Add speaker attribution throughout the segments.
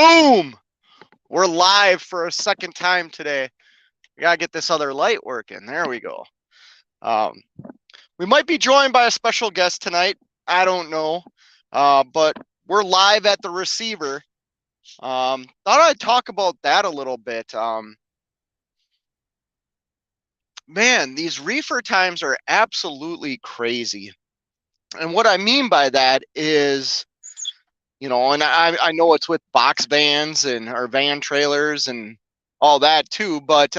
Speaker 1: Boom! We're live for a second time today. We gotta get this other light working. There we go. Um, we might be joined by a special guest tonight. I don't know. But we're live at the receiver. Thought I'd talk about that a little bit. Man, these reefer times are absolutely crazy. And what I mean by that is, and I know it's with box vans and or van trailers and all that too, but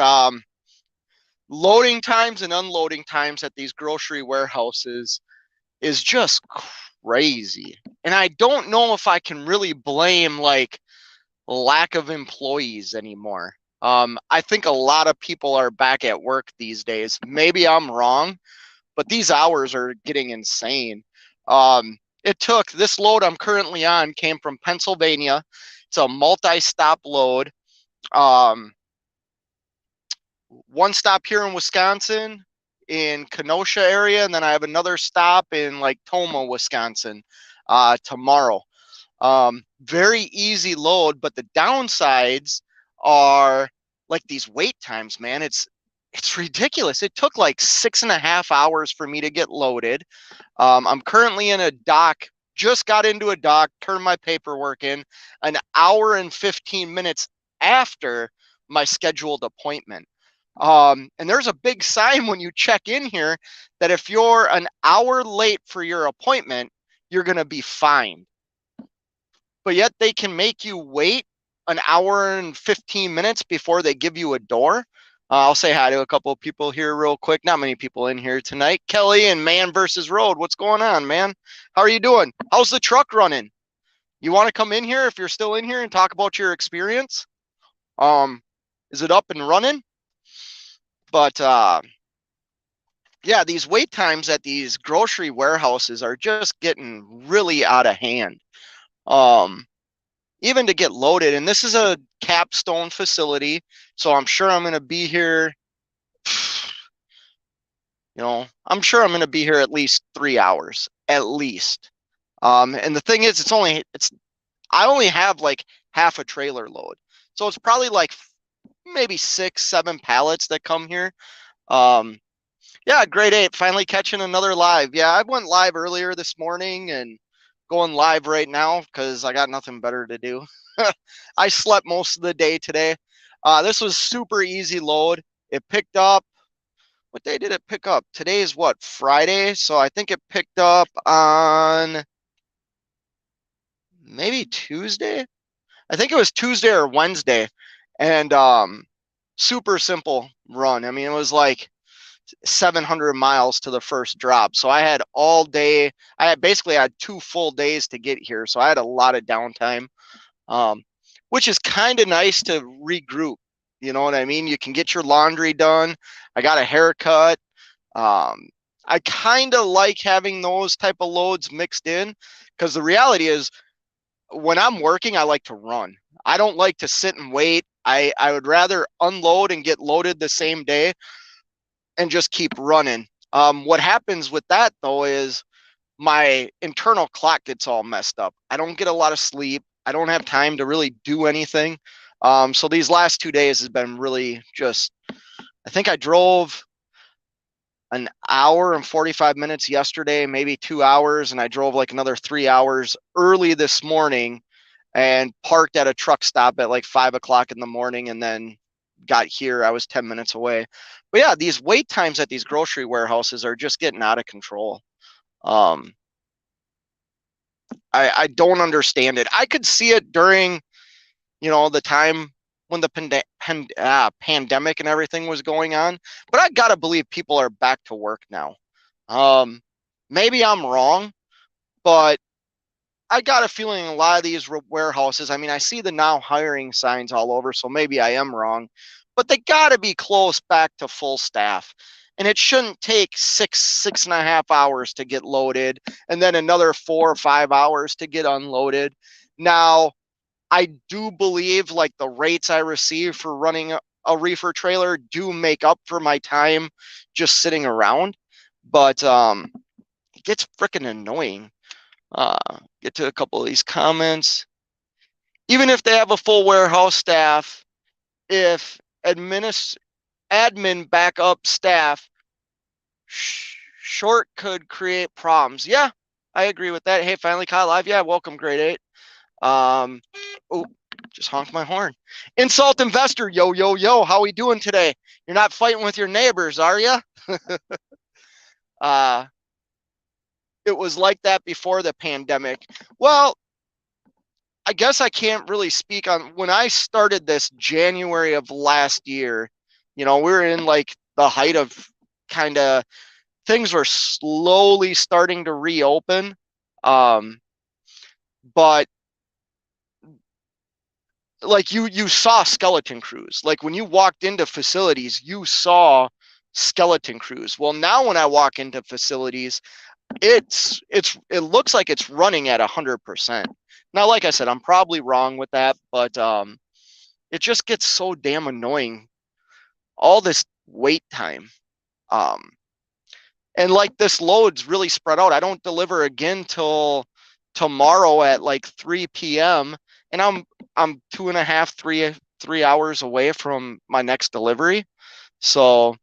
Speaker 1: loading times and unloading times at these grocery warehouses is just crazy. And I don't know if I can really blame like lack of employees anymore. I think a lot of people are back at work these days. Maybe I'm wrong, but these hours are getting insane. It took this load I'm currently on came from Pennsylvania. It's a multi-stop load. One stop here in Wisconsin, in Kenosha area, and then I have another stop in like Tomah, Wisconsin, tomorrow. Very easy load, but the downsides are like these wait times, man. It's ridiculous. It took like 6.5 hours for me to get loaded. I'm currently in a dock, just got into a dock, turned my paperwork in an hour and 15 minutes after my scheduled appointment. And there's a big sign when you check in here that if you're an hour late for your appointment, you're going to be fined. But yet they can make you wait an hour and 15 minutes before they give you a door. I'll say hi to a couple of people here real quick. Not many people in here tonight. Kelly and Man versus Road. What's going on, man? How are you doing? How's the truck running? You want to come in here if you're still in here and talk about your experience? Is it up and running? But yeah, these wait times at these grocery warehouses are just getting really out of hand. Even to get loaded, and this is a capstone facility, so I'm sure I'm going to be here. I'm sure I'm going to be here at least 3 hours, at least. And the thing is, I only have like half a trailer load, so it's probably like maybe 6-7 pallets that come here. Yeah, grade 8, finally catching another live. Yeah, I went live earlier this morning and going live right now because I got nothing better to do. I slept most of the day today. This was super easy load. It picked up. What day did it pick up? Today is what, Friday? So I think it picked up on maybe Tuesday. I think it was Tuesday or Wednesday. And super simple run. I mean, it was like 700 miles to the first drop. So I had all day. I had 2 full days to get here. So I had a lot of downtime, which is kind of nice to regroup. You know what I mean? You can get your laundry done. I got a haircut. I kind of like having those type of loads mixed in because the reality is when I'm working, I like to run. I don't like to sit and wait. I would rather unload and get loaded the same day and just keep running. What happens with that though is my internal clock gets all messed up. I don't get a lot of sleep. I don't have time to really do anything. So these last 2 days has been really just, I think I drove an hour and 45 minutes yesterday, maybe 2 hours, and I drove like another 3 hours early this morning and parked at a truck stop at like 5 o'clock in the morning and then got here. I was 10 minutes away. But yeah, these wait times at these grocery warehouses are just getting out of control. I don't understand it. I could see it during, the time when the pandemic and everything was going on, but I gotta believe people are back to work now. Maybe I'm wrong, but I got a feeling a lot of these warehouses, I mean, I see the now hiring signs all over, so maybe I am wrong, but they got to be close back to full staff. And it shouldn't take 6.5 hours to get loaded and then another 4 or 5 hours to get unloaded. Now, I do believe like the rates I receive for running a reefer trailer do make up for my time just sitting around, but it gets freaking annoying. Get to a couple of these comments. even if they have a full warehouse staff, if admin backup staff short could create problems. Yeah, I agree with that. Hey, finally caught live. Yeah, welcome, grade 8. Oh, just honked my horn. Insult investor, yo, yo, yo. How we doing today? You're not fighting with your neighbors, are you? uh, it was like that before the pandemic. Well, I guess I can't really speak on when I started this January of last year. You know, we were in like the height of kind of things were slowly starting to reopen. Um, but like you saw skeleton crews. Like when you walked into facilities, you saw skeleton crews. Well, now when I walk into facilities, it looks like it's running at 100%. Now, like I said, I'm probably wrong with that, but it just gets so damn annoying. All this wait time. Um, and like this load's really spread out. I don't deliver again till tomorrow at like 3 p.m. and I'm 2.5, 3 hours away from my next delivery. So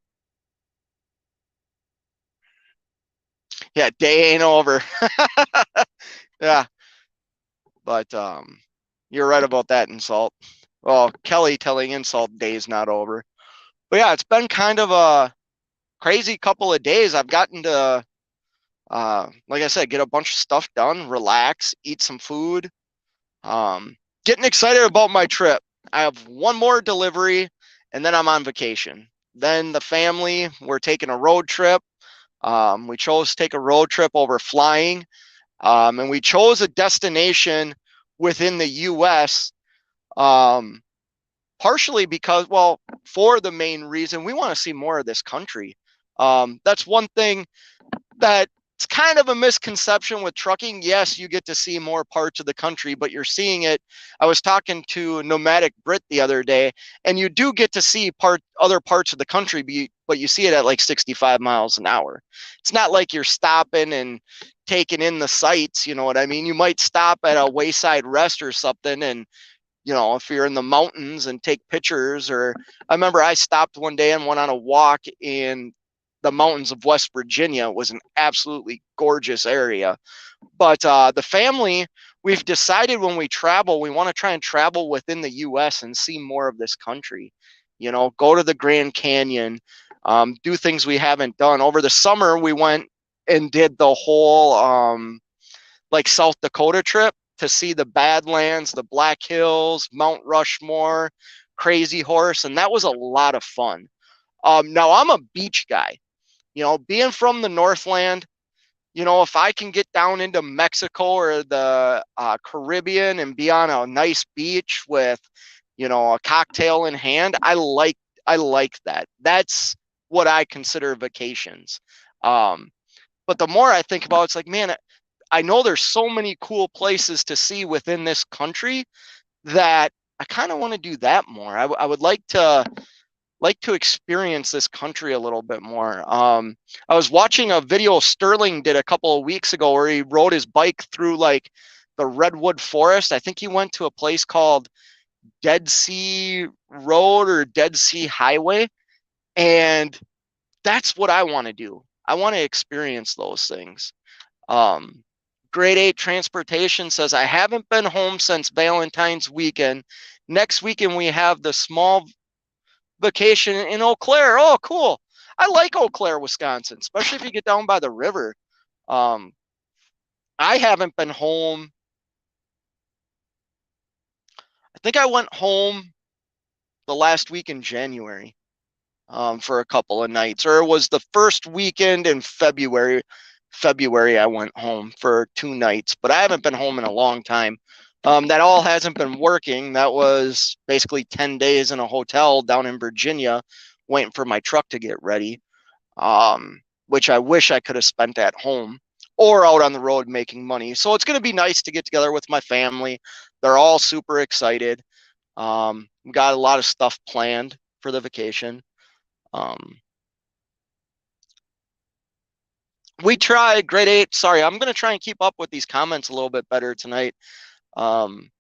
Speaker 1: yeah, day ain't over. Yeah, but you're right about that, Insult. Well, Kelly telling Insult day's not over. But yeah, it's been kind of a crazy couple of days. I've gotten to like I said, get a bunch of stuff done, relax, eat some food. Getting excited about my trip. I have one more delivery and then I'm on vacation. Then the family, we're taking a road trip. We chose to take a road trip over flying. And we chose a destination within the US, um, partially because, well, for the main reason, we want to see more of this country. That's one thing that it's kind of a misconception with trucking. Yes, you get to see more parts of the country, but you're seeing it. I was talking to Nomadic Brit the other day, and you do get to see other parts of the country, but you see it at like 65 miles an hour. It's not like you're stopping and taking in the sights. You know what I mean? You might stop at a wayside rest or something, and if you're in the mountains and take pictures. Or I remember I stopped one day and went on a walk in the mountains of West Virginia. It was an absolutely gorgeous area. But the family, we've decided when we travel, we want to try and travel within the US and see more of this country. Go to the Grand Canyon, do things we haven't done. Over the summer, we went and did the whole like South Dakota trip to see the Badlands, the Black Hills, Mount Rushmore, Crazy Horse, and that was a lot of fun. Now I'm a beach guy. Being from the Northland, if I can get down into Mexico or the Caribbean and be on a nice beach with, a cocktail in hand, I like that. That's what I consider vacations. But the more I think about it, it's like, man, I know there's so many cool places to see within this country that I kind of want to do that more. I would like to experience this country a little bit more. I was watching a video Sterling did a couple of weeks ago where he rode his bike through like the redwood forest. I think he went to a place called Dead Sea Road or Dead Sea Highway, and that's what I want to do. I want to experience those things. Um, Grade 8 Transportation says, I haven't been home since Valentine's weekend. Next weekend, we have the small vacation in Eau Claire. Oh, cool. I like Eau Claire, Wisconsin, especially if you get down by the river. Um, I haven't been home. I think I went home the last week in January for a couple of nights, or it was the first weekend in February. I went home for 2 nights, but I haven't been home in a long time. That all hasn't been working. That was basically 10 days in a hotel down in Virginia waiting for my truck to get ready, which I wish I could have spent at home or out on the road making money. So it's going to be nice to get together with my family. They're all super excited. We got a lot of stuff planned for the vacation. We tried grade 8. Sorry, I'm going to try and keep up with these comments a little bit better tonight. Um,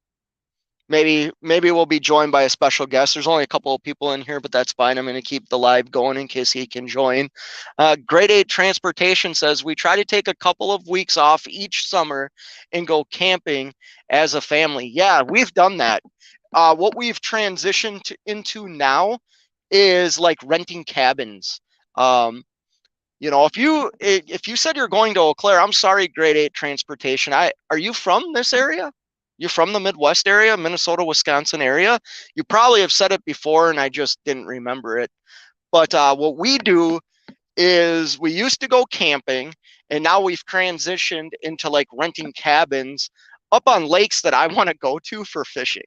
Speaker 1: Maybe we'll be joined by a special guest. There's only a couple of people in here, but that's fine. I'm going to keep the live going in case he can join. Grade 8 Transportation says we try to take a couple of weeks off each summer and go camping as a family. Yeah, we've done that. What we've transitioned into now is like renting cabins. You know, if you said you're going to Eau Claire, I'm sorry, Grade 8 Transportation. Are you from this area? You're from the Midwest area, Minnesota, Wisconsin area. You probably have said it before, and I just didn't remember it. But what we do is we used to go camping, and now we've transitioned into like renting cabins up on lakes that I want to go to for fishing.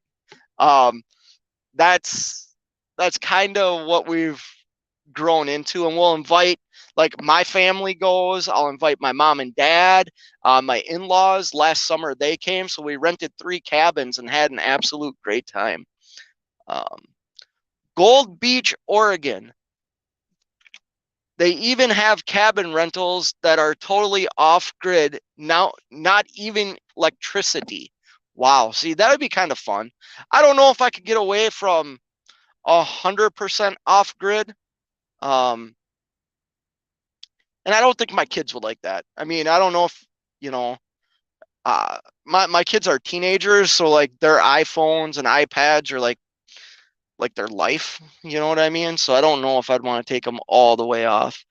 Speaker 1: Um, that's that's kind of what we've grown into, and we'll invite, like, my family goes. I'll invite my mom and dad, my in-laws. Last summer they came, so we rented 3 cabins and had an absolute great time. um, Gold Beach, Oregon, they even have cabin rentals that are totally off grid now, not even electricity. Wow, see, that would be kind of fun. I don't know if I could get away from 100% off grid. um, and I don't think my kids would like that. I mean, I don't know if, you know, my kids are teenagers, so like their iPhones and iPads are like their life, you know what I mean? So I don't know if I'd want to take them all the way off.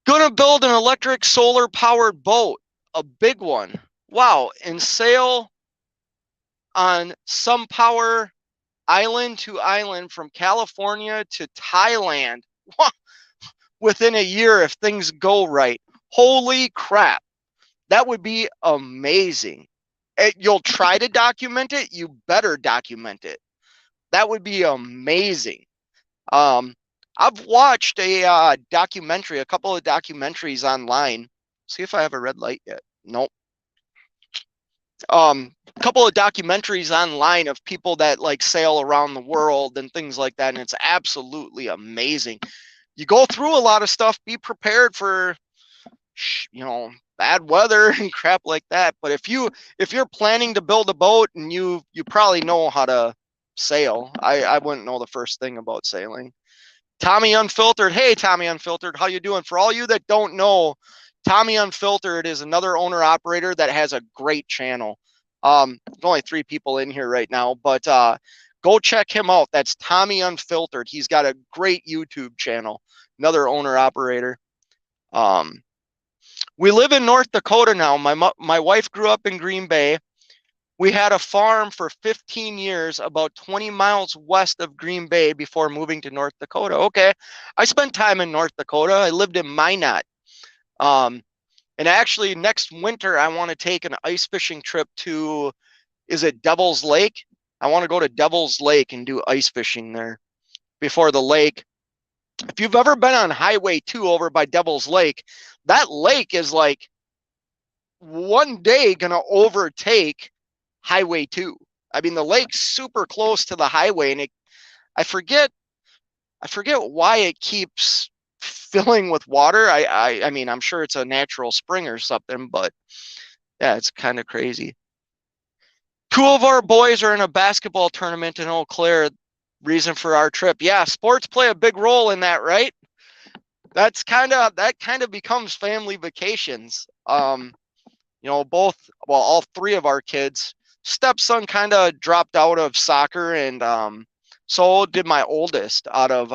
Speaker 1: Gonna build an electric solar powered boat, a big one. Wow, and sail on some power island to island from California to Thailand within a year if things go right. Holy crap. That would be amazing. You'll try to document it. You better document it. That would be amazing. Um, I've watched a documentary, a couple of documentaries online. See if I have a red light yet. Nope. A couple of documentaries online of people that like sail around the world and things like that, and it's absolutely amazing. You go through a lot of stuff. Be prepared for, you know, bad weather and crap like that. But if you're planning to build a boat and you probably know how to sail, I wouldn't know the first thing about sailing. Tommy Unfiltered, hey Tommy Unfiltered, how you doing? For all you that don't know, Tommy Unfiltered is another owner operator that has a great channel. There's only 3 people in here right now, but go check him out. That's Tommy Unfiltered. He's got a great YouTube channel. Another owner operator. We live in North Dakota now. My wife grew up in Green Bay. We had a farm for 15 years about 20 miles west of Green Bay before moving to North Dakota. Okay, I spent time in North Dakota. I lived in Minot. And actually next winter I want to take an ice fishing trip to, is it Devil's Lake? I want to go to Devil's Lake and do ice fishing there before the lake. If you've ever been on Highway 2 over by Devil's Lake, that lake is like one day gonna overtake Highway 2. I mean, the lake's super close to the highway, and I forget why it keeps filling with water. I mean, I'm sure it's a natural spring or something, but yeah, it's kind of crazy. 2 of our boys are in a basketball tournament in Eau Claire. Reason for our trip. Yeah, sports play a big role in that, right? That kind of becomes family vacations. You know, all 3 of our kids. Stepson kind of dropped out of soccer, and so did my oldest out of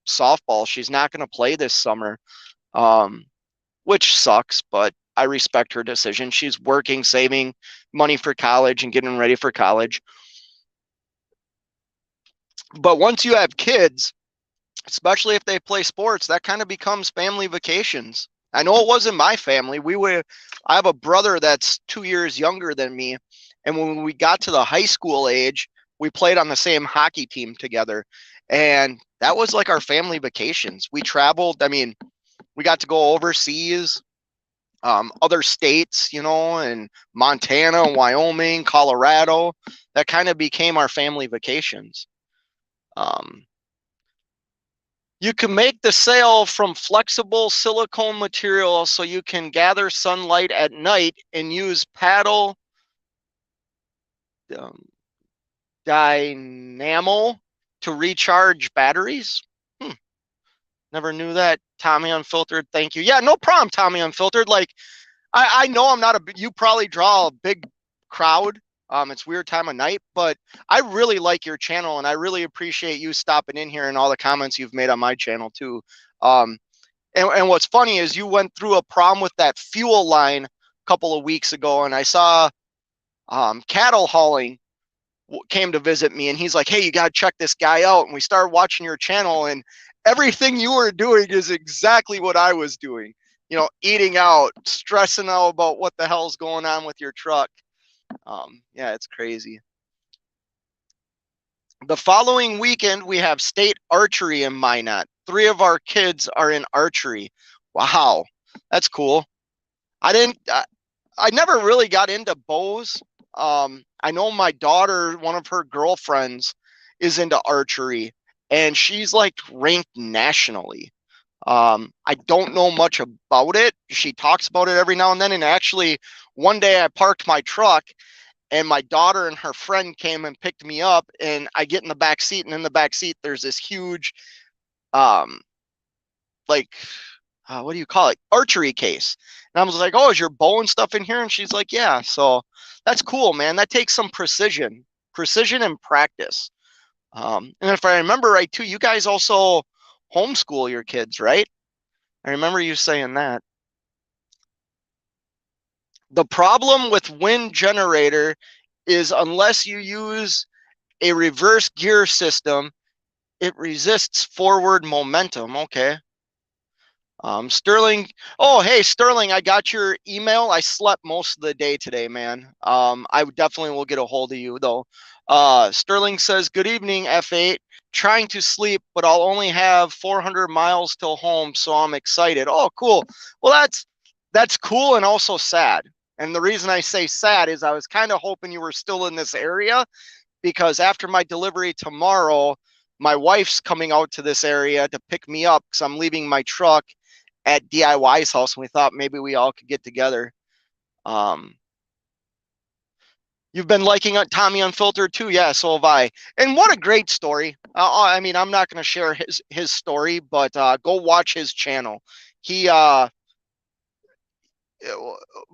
Speaker 1: softball. She's not going to play this summer, which sucks, but I respect her decision. She's working, saving money for college and getting ready for college. But once you have kids, especially if they play sports, that kind of becomes family vacations. I know it wasn't my family. I have a brother that's 2 years younger than me. And when we got to the high school age, we played on the same hockey team together. And that was like our family vacations. We traveled. I mean, we got to go overseas, other states, you know, and Montana, Wyoming, Colorado. That kind of became our family vacations. You can make the sail from flexible silicone material so you can gather sunlight at night and use paddle um, Dynamo to recharge batteries. Never knew that. Tommy Unfiltered, thank you. Yeah, no problem, Tommy Unfiltered. Like, I know I'm not you probably draw a big crowd. It's weird time of night, but I really like your channel and I really appreciate you stopping in here and all the comments you've made on my channel too. Um, and what's funny is you went through a problem with that fuel line a couple of weeks ago, and I saw cattle hauling came to visit me, and he's like, hey, you got to check this guy out. And we started watching your channel, and everything you were doing is exactly what I was doing. You know, eating out, stressing out about what the hell's going on with your truck. Yeah, it's crazy. The following weekend, we have state archery in Minot. 3 of our kids are in archery. Wow, that's cool. I never really got into bows. I know my daughter, one of her girlfriends, is into archery, and she's like ranked nationally. I don't know much about it. She talks about it every now and then. And actually, one day I parked my truck, and my daughter and her friend came and picked me up, and I get in the back seat, and in the back seat there's this huge, um, like what do you call it? Archery case. And I was like, oh, is your bow and stuff in here? And she's like, yeah. So that's cool, man. That takes some precision and practice. And if I remember right too, you guys also homeschool your kids, right? I remember you saying that. The problem with wind generator is unless you use a reverse gear system, it resists forward momentum. Okay. Sterling. Oh, hey, Sterling, I got your email. I slept most of the day today, man. I definitely will get a hold of you though. Sterling says, good evening, F8. Trying to sleep, but I'll only have 400 miles till home, so I'm excited. Oh, cool. Well, that's cool and also sad. And the reason I say sad is I was kind of hoping you were still in this area, because after my delivery tomorrow, my wife's coming out to this area to pick me up because I'm leaving my truck at DIY's house, and we thought maybe we all could get together. You've been liking Tommy Unfiltered too, yeah. So have I. And what a great story. I mean, I'm not going to share his story, but go watch his channel. He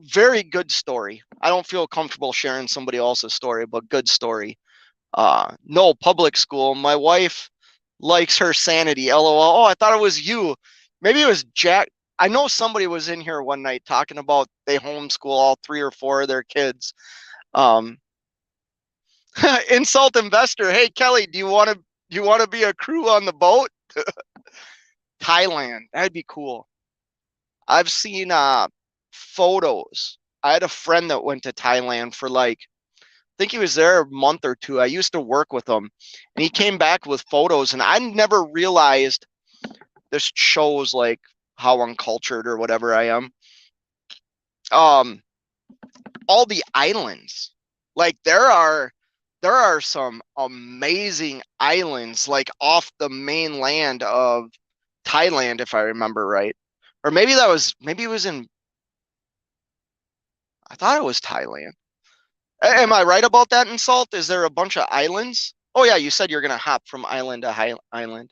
Speaker 1: very good story. I don't feel comfortable sharing somebody else's story, but good story. No, public school. My wife likes her sanity. LOL. Oh, I thought it was you. Maybe it was Jack. I know somebody was in here one night talking about they homeschool all 3 or 4 of their kids. Insult investor. Hey, Kelly, do you want to be a crew on the boat? Thailand. That'd be cool. I've seen photos. I had a friend that went to Thailand for like, I think he was there a month or 2. I used to work with him, and he came back with photos, and I never realized this shows like how uncultured or whatever I am. All the islands, like there are some amazing islands like off the mainland of Thailand, if I remember right. Or maybe it was in, I thought it was Thailand. Am I right about that, Insult? Is there a bunch of islands? Oh yeah, you said you're gonna hop from island to island.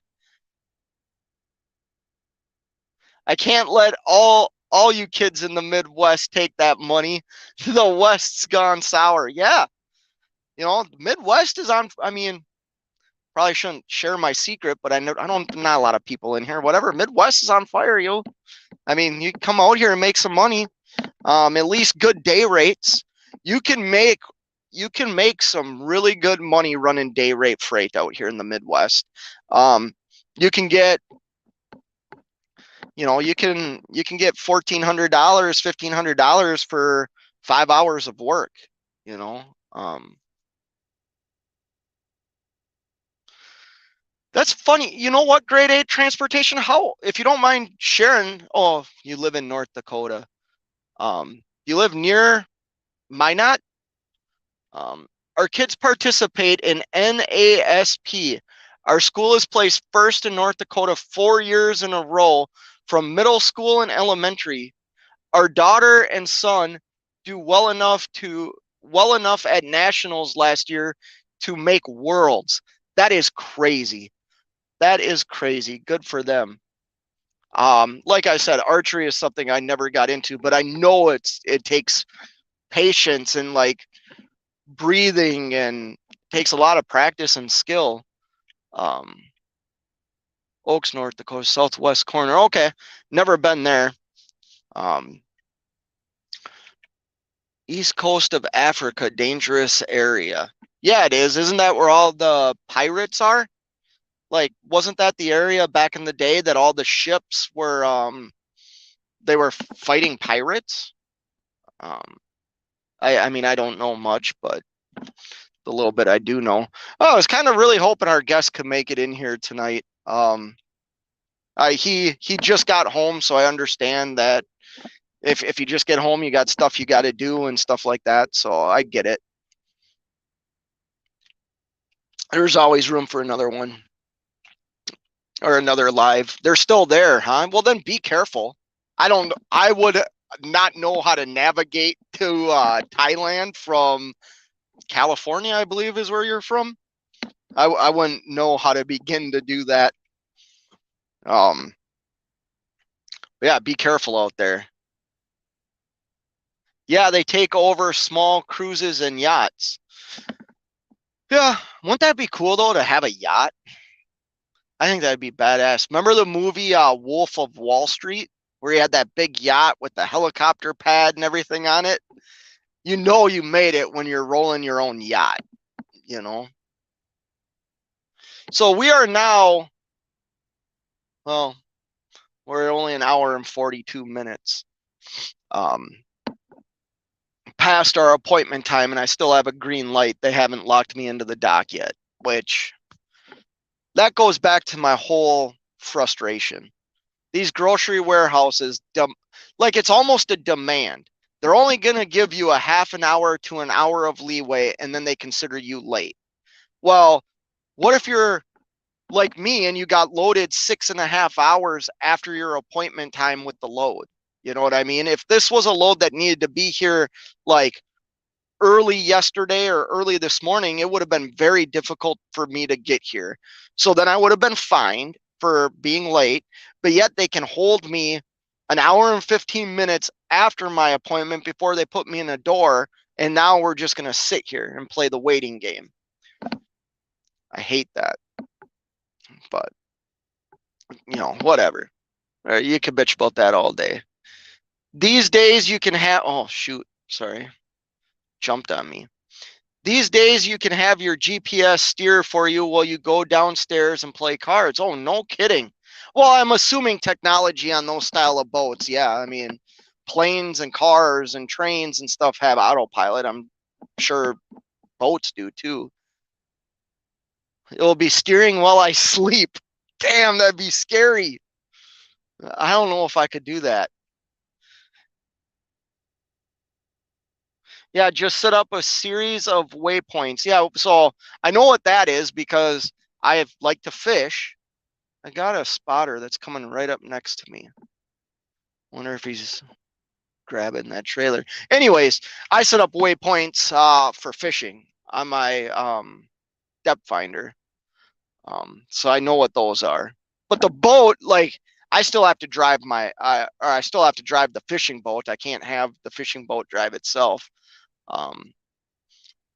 Speaker 1: I can't let all you kids in the Midwest take that money. The West's gone sour. Yeah, you know, the Midwest is on. I mean, probably shouldn't share my secret, but I know I don't not a lot of people in here. Whatever, Midwest is on fire, yo. I mean, you come out here and make some money. At least good day rates. You can make some really good money running day rate freight out here in the Midwest. You can get, you can get $1,400, $1,500 for 5 hours of work. You know, that's funny. You know what? Grade 8 transportation. How, if you don't mind sharing? Oh, you live in North Dakota. You live near Minot. Our kids participate in NASP. Our school has placed first in North Dakota 4 years in a row from middle school and elementary. Our daughter and son do well enough to well enough at nationals last year to make worlds. That is crazy. That is crazy. Good for them. Like I said, archery is something I never got into, but I know it takes patience and like breathing and takes a lot of practice and skill. Um, Oaks, North Dakota, southwest corner. Okay, never been there. Um, East coast of Africa, dangerous area. Yeah, it is. Isn't that where all the pirates are? Like, wasn't that the area back in the day that all the ships were they were fighting pirates? Um, I mean, I don't know much, but the little bit I do know. Oh, I was kind of really hoping our guest could make it in here tonight. He just got home, so I understand that if you just get home, you got stuff you got to do and stuff like that. So I get it. There's always room for another one or another live. They're still there, huh? Well, then be careful. I would not know how to navigate to Thailand from California, I believe is where you're from. I wouldn't know how to begin to do that. Um, yeah, be careful out there. Yeah, they take over small cruises and yachts. Yeah, wouldn't that be cool though to have a yacht? I think that'd be badass. Remember the movie Wolf of Wall Street, where he had that big yacht with the helicopter pad and everything on it? You know you made it when you're rolling your own yacht, you know? So we are now, well, we're only an hour and 42 minutes um, past our appointment time, and I still have a green light. They haven't locked me into the dock yet, which that goes back to my whole frustration. These grocery warehouses, like it's almost a demand. They're only going to give you a half an hour to an hour of leeway, and then they consider you late. Well, what if you're like me and you got loaded 6.5 hours after your appointment time with the load? You know what I mean? If this was a load that needed to be here like early yesterday or early this morning, it would have been very difficult for me to get here. So then I would have been fined for being late, but yet they can hold me an hour and 15 minutes after my appointment before they put me in a door. And now we're just going to sit here and play the waiting game. I hate that. But, you know, whatever. You can bitch about that all day. These days you can have, oh, shoot. Sorry. Jumped on me. These days you can have your GPS steer for you while you go downstairs and play cards. Oh, no kidding. Well, I'm assuming technology on those style of boats. Yeah, I mean, planes and cars and trains and stuff have autopilot. I'm sure boats do too. It'll be steering while I sleep. Damn, that'd be scary. I don't know if I could do that. Yeah, just set up a series of waypoints. Yeah, so I know what that is because I like to fish. I got a spotter that's coming right up next to me. Wonder if he's grabbing that trailer. Anyways, I set up waypoints for fishing on my depth finder. So I know what those are. But the boat, like, I still have to drive or I still have to drive the fishing boat. I can't have the fishing boat drive itself.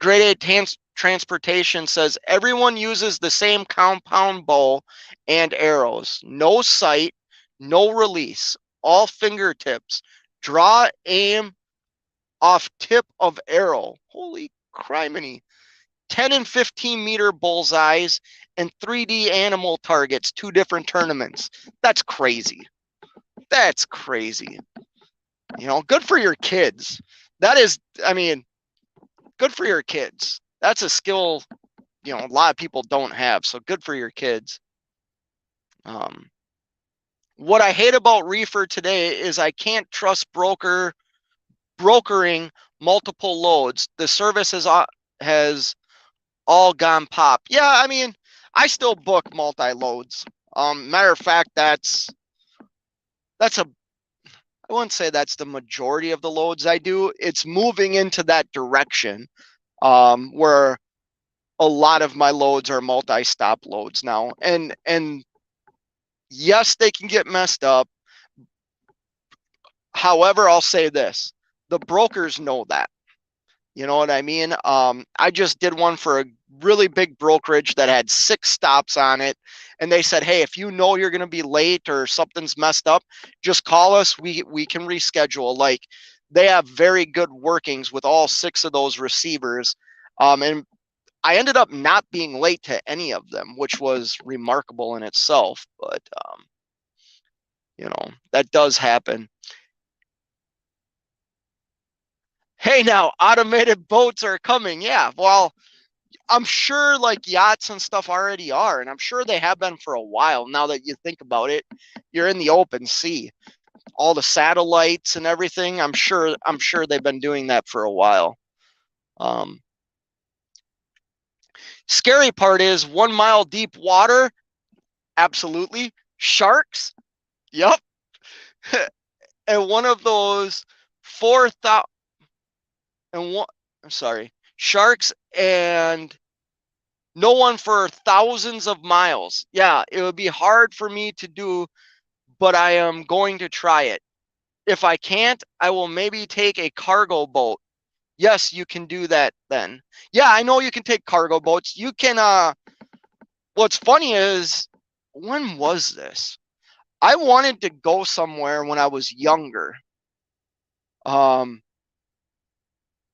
Speaker 1: Grade A Transportation says everyone uses the same compound bow and arrows. No sight, no release, all fingertips. Draw, aim off tip of arrow. Holy criminy. 10 and 15 meter bullseyes and 3D animal targets, 2 different tournaments. That's crazy. That's crazy. You know, good for your kids. That is, I mean, good for your kids. That's a skill, you know, a lot of people don't have. So good for your kids. What I hate about reefer today is I can't trust brokering multiple loads. The service has all gone pop. Yeah, I mean, I still book multi loads. Matter of fact, that's a I wouldn't say that's the majority of the loads I do. It's moving into that direction, where a lot of my loads are multi-stop loads now. And yes, they can get messed up. However, I'll say this, the brokers know that. You know what I mean? I just did one for a really big brokerage that had 6 stops on it. And they said, hey, if you know you're going to be late or something's messed up, just call us. We can reschedule. Like, they have very good workings with all 6 of those receivers. And I ended up not being late to any of them, which was remarkable in itself. But, that does happen. Hey, now automated boats are coming. Yeah, well, I'm sure like yachts and stuff already are, and I'm sure they have been for a while. Now that you think about it, you're in the open sea. All the satellites and everything, I'm sure they've been doing that for a while. Scary part is 1 mile deep water. Absolutely. Sharks. Yep. And one of those 4,000 and one, I'm sorry, sharks and no one for thousands of miles. Yeah, it would be hard for me to do, but I am going to try it. If I can't, I will maybe take a cargo boat. Yes, you can do that then. Yeah, I know you can take cargo boats. You can, what's funny is, when was this? I wanted to go somewhere when I was younger.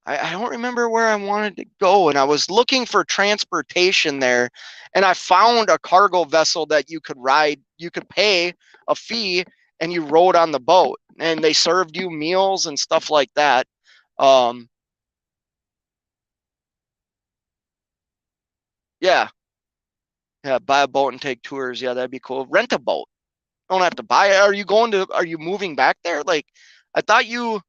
Speaker 1: I don't remember where I wanted to go, and I was looking for transportation there, and I found a cargo vessel that you could ride. You could pay a fee, and you rode on the boat, and they served you meals and stuff like that. Um, yeah, yeah, buy a boat and take tours. Yeah, that'd be cool. Rent a boat. Don't have to buy it. Are you moving back there? Like, I thought you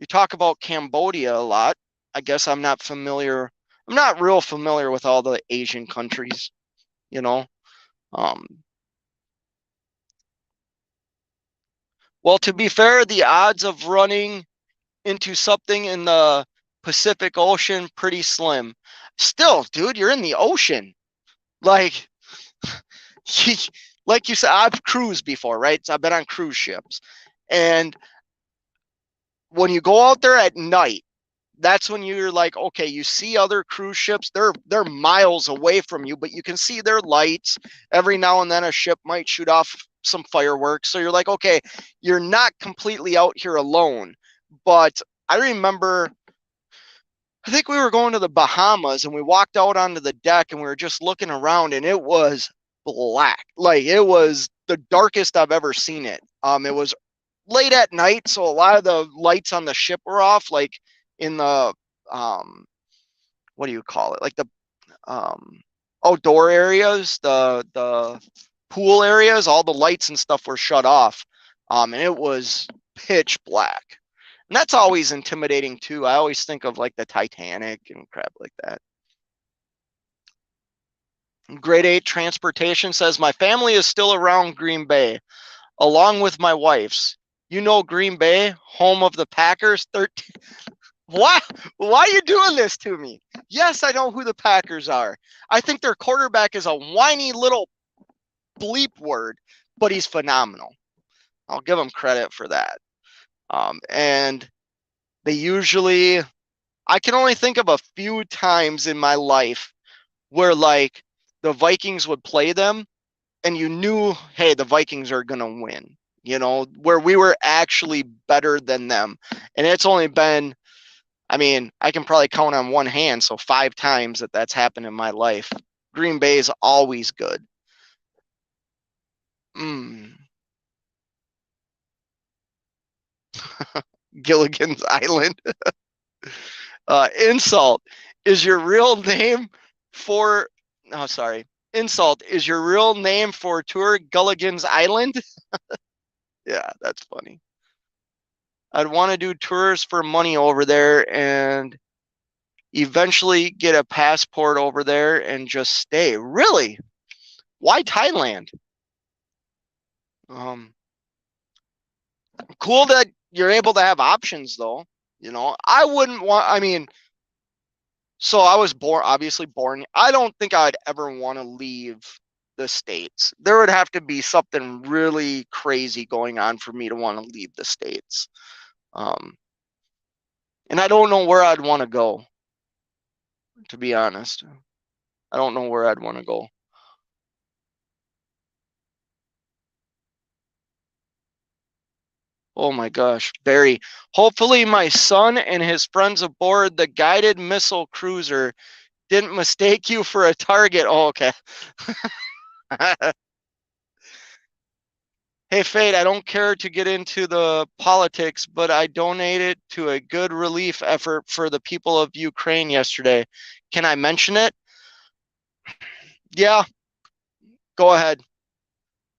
Speaker 1: talk about Cambodia a lot. I guess I'm not familiar. I'm not real familiar with all the Asian countries, you know. Um, well, to be fair, the odds of running into something in the Pacific Ocean pretty slim. Still, dude, you're in the ocean. Like, like you said, I've cruised before, right? So I've been on cruise ships, and when you go out there at night, that's when you're like, okay, you see other cruise ships, they're miles away from you, but you can see their lights. Every now and then a ship might shoot off some fireworks. So you're like, okay, you're not completely out here alone. But I remember, I think we were going to the Bahamas and we walked out onto the deck and we were just looking around and it was black. Like, it was the darkest I've ever seen it. It was late at night, so a lot of the lights on the ship were off, like in the what do you call it? Like the um outdoor areas, the pool areas, all the lights and stuff were shut off. And it was pitch black. And that's always intimidating too. I always think of like the Titanic and crap like that. Grade 8 transportation says my family is still around Green Bay, along with my wife's. You know Green Bay, home of the Packers. 13. Why? Why are you doing this to me? Yes, I know who the Packers are. I think their quarterback is a whiny little bleep word, but he's phenomenal. I'll give him credit for that. And they usually, I can only think of a few times in my life where like the Vikings would play them and you knew, hey, the Vikings are going to win, where we were actually better than them. And it's only been, I mean, I can probably count on one hand, so 5 times that's happened in my life. Green Bay is always good. Gilligan's Island. Insult is your real name for. Oh, sorry. Insult is your real name for tour Gilligan's Island. Yeah, that's funny. I'd want to do tours for money over there and eventually get a passport over there and just stay. Really? Why Thailand? Um, Cool that you're able to have options though. You know, I wouldn't want, I mean, so I was obviously born. I don't think I'd ever want to leave the States. There would have to be something really crazy going on for me to want to leave the States. Um, and I don't know where I'd want to go, to be honest. I don't know where I'd want to go. Oh my gosh, Barry. Hopefully, my son and his friends aboard the guided missile cruiser didn't mistake you for a target. Oh, okay. Hey, Fade, I don't care to get into the politics, but I donated to a good relief effort for the people of Ukraine yesterday. Can I mention it? Yeah, go ahead.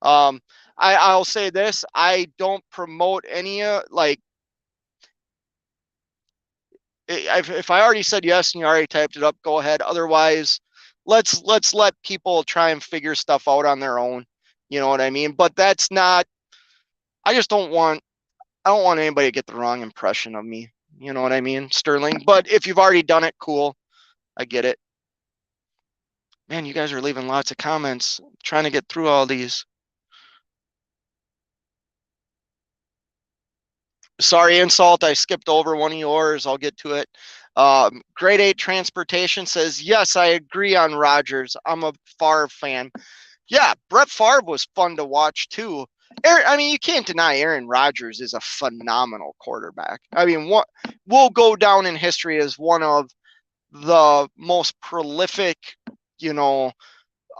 Speaker 1: Um, I'll say this: I don't promote any like if I already said yes and you already typed it up, go ahead. Otherwise, let's let people try and figure stuff out on their own. You know what I mean? But that's not. I just don't want. I don't want anybody to get the wrong impression of me. You know what I mean, Sterling? But if you've already done it, cool. I get it. Man, you guys are leaving lots of comments. I'm trying to get through all these. Sorry, insult. I skipped over one of yours. I'll get to it. Grade 8 Transportation says, yes, I agree on Rodgers. I'm a Favre fan. Yeah, Brett Favre was fun to watch too. I mean, you can't deny Aaron Rodgers is a phenomenal quarterback. I mean, what will go down in history as one of the most prolific, you know,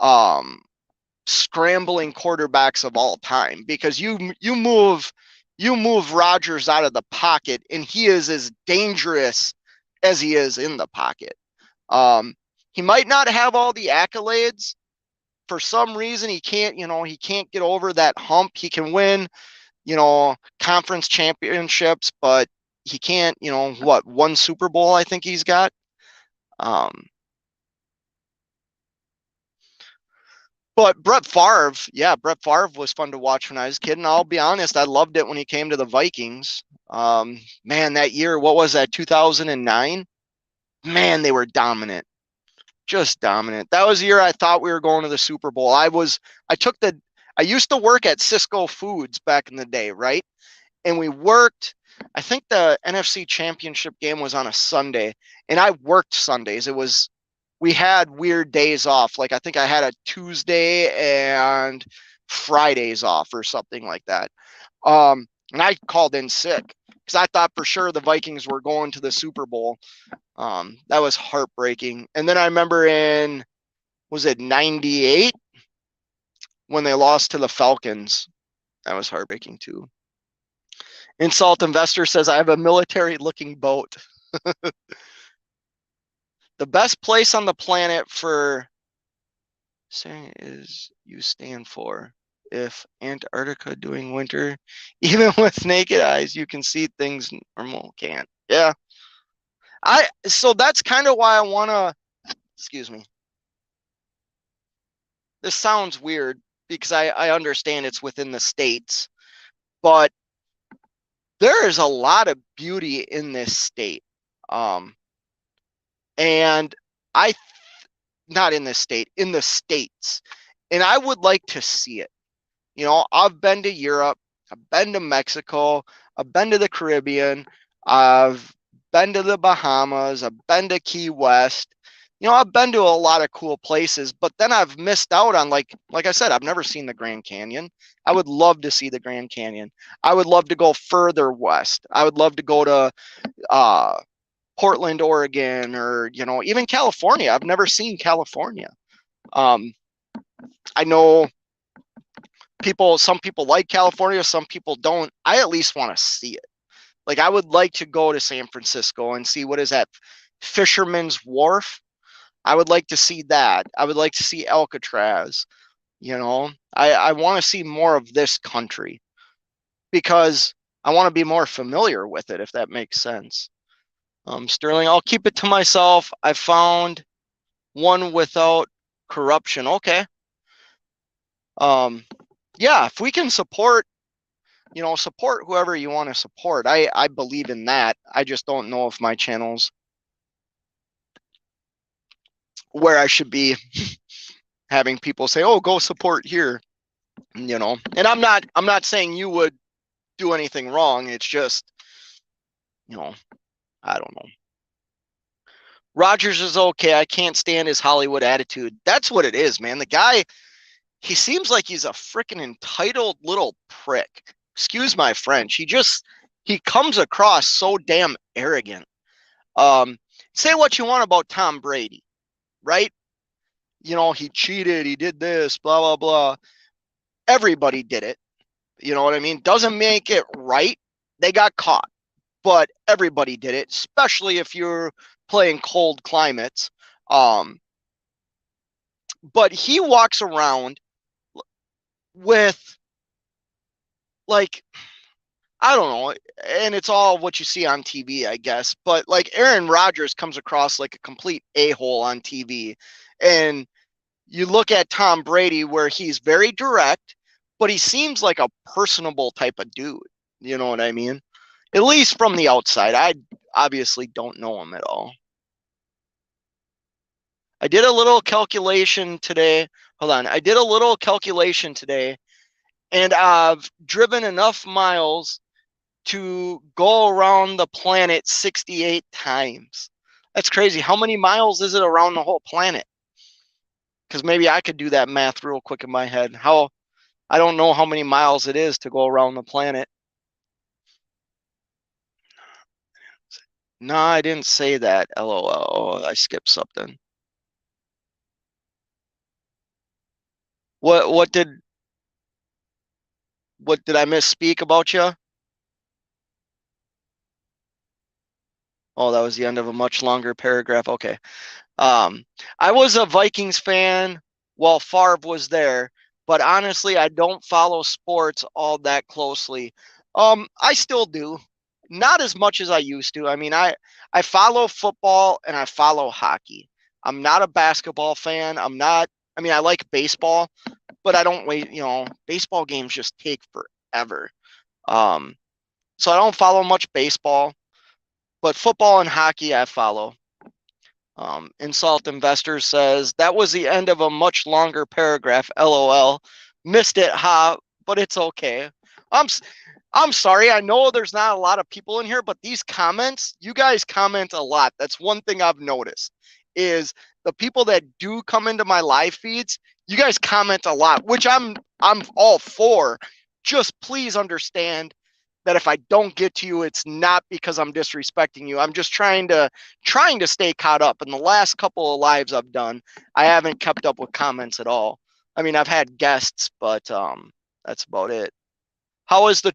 Speaker 1: um, scrambling quarterbacks of all time because you move Rodgers out of the pocket and he is as dangerous as he is in the pocket. Um, he might not have all the accolades. For some reason, he can't get over that hump. He can win, conference championships, but he can't, one Super Bowl I think he's got. Um, But Brett Favre was fun to watch when I was a kid, and I'll be honest, I loved it when he came to the Vikings. Man, that year, what was that, 2009? Man, they were dominant, just dominant. That was the year I thought we were going to the Super Bowl. I used to work at Cisco Foods back in the day, right? And we worked, I think the NFC Championship game was on a Sunday, and I worked Sundays. We had weird days off. Like I think I had a Tuesday and Fridays off or something like that. And I called in sick because I thought for sure the Vikings were going to the Super Bowl. That was heartbreaking. And then I remember was it 98 when they lost to the Falcons? That was heartbreaking too. Insult Investor says, I have a military looking boat. The best place on the planet for saying is you stand for. If Antarctica doing winter, even with naked eyes, you can see things normal can't. Yeah. So that's kind of why I wanna, excuse me. This sounds weird because I understand it's within the states, but there is a lot of beauty in this state. And I not in this state, in the states. And I would like to see it. I've been to Europe, I've been to Mexico, I've been to the Caribbean, I've been to the Bahamas, I've been to Key West. I've been to a lot of cool places, but then I've missed out on like I said, I've never seen the Grand Canyon. I would love to see the Grand Canyon. I would love to go further west. I would love to go to Portland, Oregon, or even California. I've never seen California. I know some people like California, some people don't. I at least want to see it. Like I would like to go to San Francisco and see what is that Fisherman's Wharf. I would like to see that. I would like to see Alcatraz. I want to see more of this country because I want to be more familiar with it, if that makes sense. Sterling, I'll keep it to myself. I found one without corruption. Okay. Yeah, if we can support, support whoever you want to support. I believe in that. I just don't know if my channel's where I should be having people say, "Oh, go support here." And I'm not saying you would do anything wrong. It's just, I don't know. Rogers is okay. I can't stand his Hollywood attitude. That's what it is, man. The guy, he seems like he's a freaking entitled little prick. Excuse my French. He comes across so damn arrogant. Um, Say what you want about Tom Brady, right? He cheated, he did this, blah, blah, blah. Everybody did it. You know what I mean? Doesn't make it right. They got caught, but everybody did it, especially if you're playing cold climates. But he walks around with, like, I don't know, and it's all what you see on TV, I guess. But like Aaron Rodgers comes across like a complete a-hole on TV. And you look at Tom Brady where he's very direct, but he seems like a personable type of dude. You know what I mean? At least from the outside. I obviously don't know him at all. I did a little calculation today. Hold on. I did a little calculation today, and I've driven enough miles to go around the planet 68 times. That's crazy. How many miles is it around the whole planet? Because maybe I could do that math real quick in my head. I don't know how many miles it is to go around the planet. No, I didn't say that. LOL. I skipped something. What did I misspeak about you? Oh, that was the end of a much longer paragraph. Okay. Um, I was a Vikings fan while Favre was there, but honestly, I don't follow sports all that closely. I still do, not as much as I used to. I mean, I follow football and I follow hockey. I'm not a basketball fan. I'm not. I mean, I like baseball, but I don't wait. Baseball games just take forever. Um, so I don't follow much baseball, but football and hockey I follow. Insult Investor says that was the end of a much longer paragraph. LOL. Missed it, ha, but it's okay. I'm I'm sorry. I know there's not a lot of people in here, but these comments, you guys comment a lot. That's one thing I've noticed is the people that do come into my live feeds, you guys comment a lot, which I'm all for. Just please understand that if I don't get to you, it's not because I'm disrespecting you. I'm just trying to stay caught up. In the last couple of lives I've done, I haven't kept up with comments at all. I mean, I've had guests, but that's about it.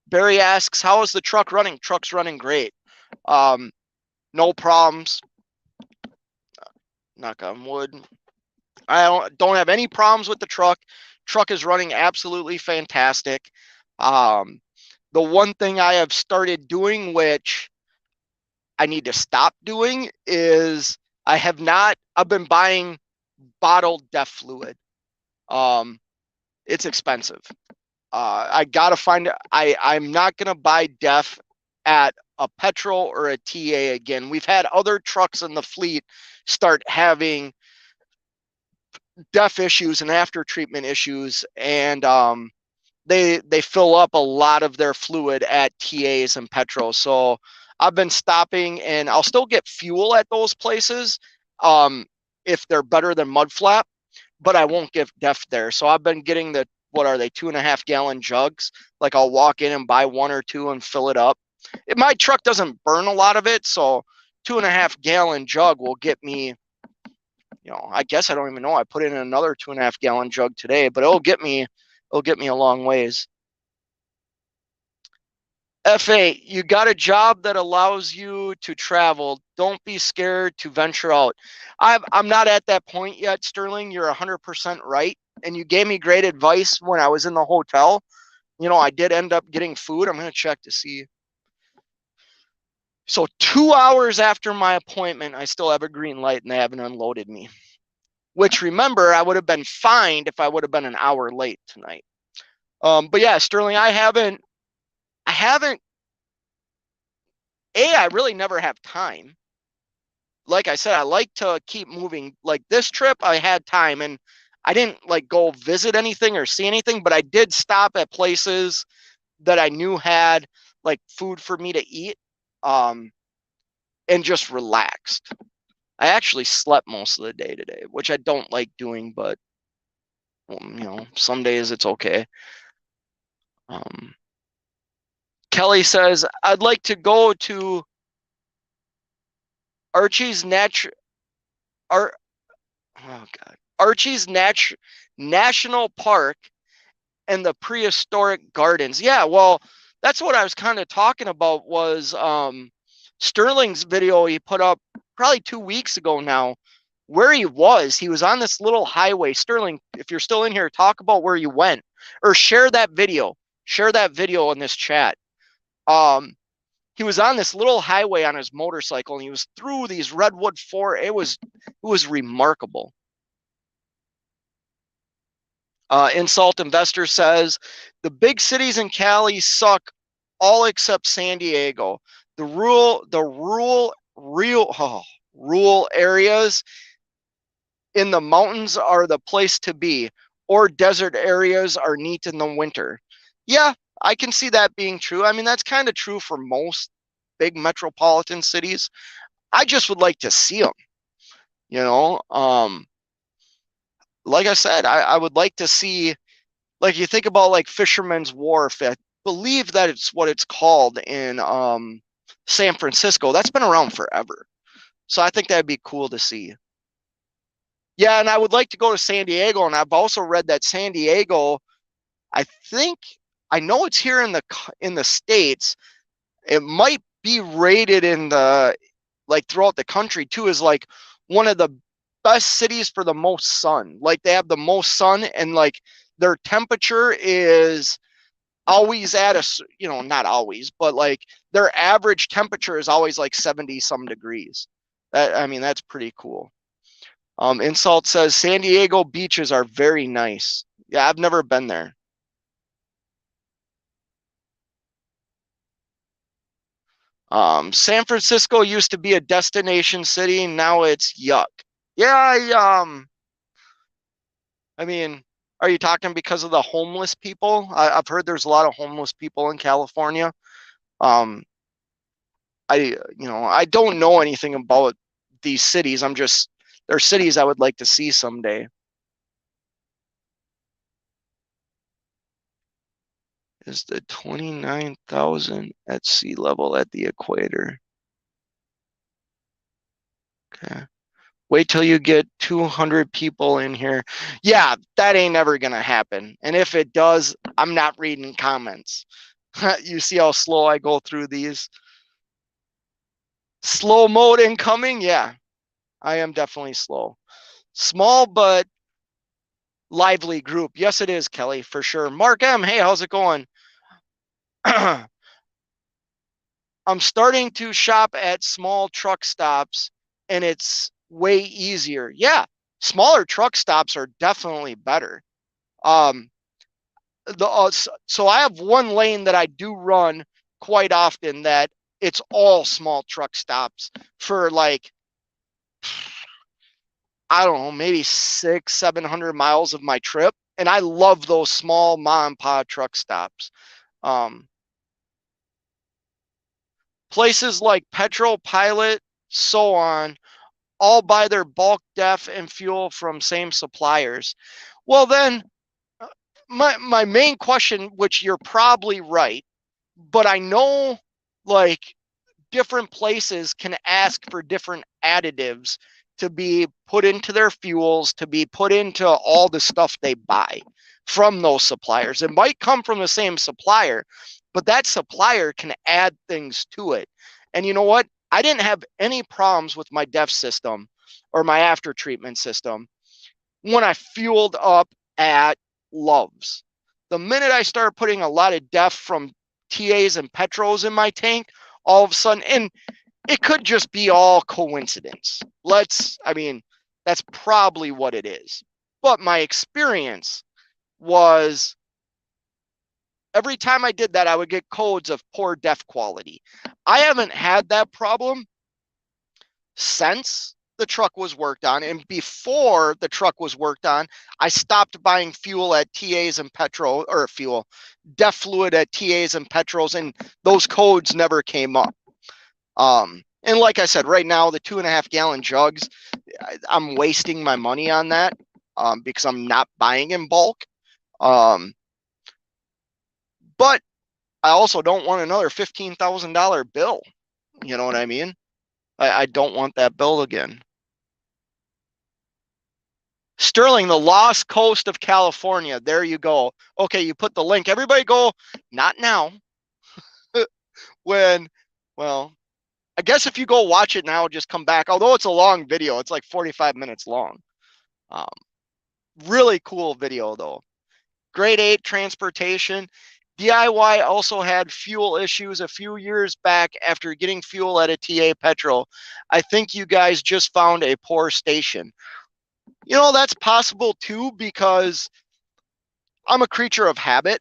Speaker 1: Barry asks, how is the truck running? Truck's running great. No problems. Knock on wood. I don't have any problems with the truck. Truck is running absolutely fantastic. The one thing I have started doing, which I need to stop doing, is I've been buying bottled DEF fluid. It's expensive. I gotta find it. I'm not gonna buy DEF at a petrol or a TA again. We've had other trucks in the fleet start having DEF issues and after treatment issues, and they fill up a lot of their fluid at TAs and petrol. So I've been stopping, and I'll still get fuel at those places if they're better than mud flap, but I won't get DEF there. So I've been getting the, what are they, 2.5 gallon jugs. Like I'll walk in and buy one or two and fill it up. My truck doesn't burn a lot of it, so 2.5 gallon jug will get me, I guess I don't even know. I put in another 2.5 gallon jug today, but it'll get me a long ways. FA, you got a job that allows you to travel. Don't be scared to venture out. I'm not at that point yet, Sterling. You're 100% right. And you gave me great advice when I was in the hotel. I did end up getting food. I'm going to check to see. So 2 hours after my appointment, I still have a green light and they haven't unloaded me. Which, remember, I would have been fined if I would have been an hour late tonight. But yeah, Sterling, I haven't I really never have time. Like I said, I like to keep moving. Like this trip, I had time and I didn't like go visit anything or see anything, but I did stop at places that I knew had like food for me to eat, and just relaxed. I actually slept most of the day today, which I don't like doing, but some days it's okay. Kelly says, I'd like to go to Archie's Ar- oh God. Archie's National Park and the prehistoric gardens. Yeah, well, that's what I was kind of talking about was Sterling's video he put up probably 2 weeks ago now, where he was on this little highway. Sterling, if you're still in here, talk about where you went or share that video in this chat. He was on this little highway on his motorcycle and he was through these redwood forests. It was remarkable. Insult Investor says the big cities in Cali suck, all except San Diego. The rural areas in the mountains are the place to be, or desert areas are neat in the winter. Yeah, I can see that being true. I mean, that's kind of true for most big metropolitan cities. I just would like to see them, you know. Like I said, I would like to see, like you think about like Fisherman's Wharf. I believe that it's what it's called in San Francisco. That's been around forever. So I think that'd be cool to see. Yeah, and I would like to go to San Diego, and I've also read that San Diego, I think I know it's here in the States. It might be rated in the like throughout the country too as like one of the best cities for the most sun. Like they have the most sun and like their temperature is always at not always, but like their average temperature is always like 70 some degrees. I mean, that's pretty cool. Insult says San Diego beaches are very nice. Yeah, I've never been there. San Francisco used to be a destination city. Now it's yuck. Yeah, I mean, are you talking because of the homeless people? I've heard there's a lot of homeless people in California. Um, I don't know anything about these cities. They're cities I would like to see someday. Is the 29,000 at sea level at the equator? Okay. Wait till you get 200 people in here. Yeah, that ain't ever going to happen. And if it does, I'm not reading comments. You see how slow I go through these? Slow mode incoming? Yeah, I am definitely slow. Small but lively group. Yes, it is, Kelly, for sure. Mark M, hey, how's it going? I'm starting to shop at small truck stops and it's way easier. Yeah, smaller truck stops are definitely better. Um, so I have one lane that I do run quite often that it's all small truck stops for like I don't know, maybe 600-700 miles of my trip, and I love those small mom and pop truck stops. Um, Places like Petrol Pilot, so on, all buy their bulk def and fuel from same suppliers. Well, then my main question, which you're probably right, but I know like different places can ask for different additives to be put into their fuels, to be put into all the stuff they buy from those suppliers. It might come from the same supplier, but that supplier can add things to it. And you know what? I didn't have any problems with my DEF system or my after treatment system when I fueled up at Love's. The minute I started putting a lot of DEF from TAs and Petros in my tank, all of a sudden, and it could just be all coincidence. That's probably what it is. But my experience was every time I did that, I would get codes of poor def quality. I haven't had that problem since the truck was worked on, and before the truck was worked on, I stopped buying fuel at TAs and petrol, or fuel, def fluid at TAs and petrols, and those codes never came up. And like I said, right now the 2.5 gallon jugs, I'm wasting my money on that because I'm not buying in bulk. But I also don't want another $15,000 bill. You know what I mean? I don't want that bill again. Sterling, the lost coast of California. There you go. Okay, you put the link. Everybody go, not now. When, well, I guess if you go watch it now, just come back. Although it's a long video, it's like 45 minutes long. Really cool video though. Grade 8 transportation. DIY also had fuel issues a few years back after getting fuel at a TA Petrol. I think you guys just found a poor station. You know, that's possible too, because I'm a creature of habit,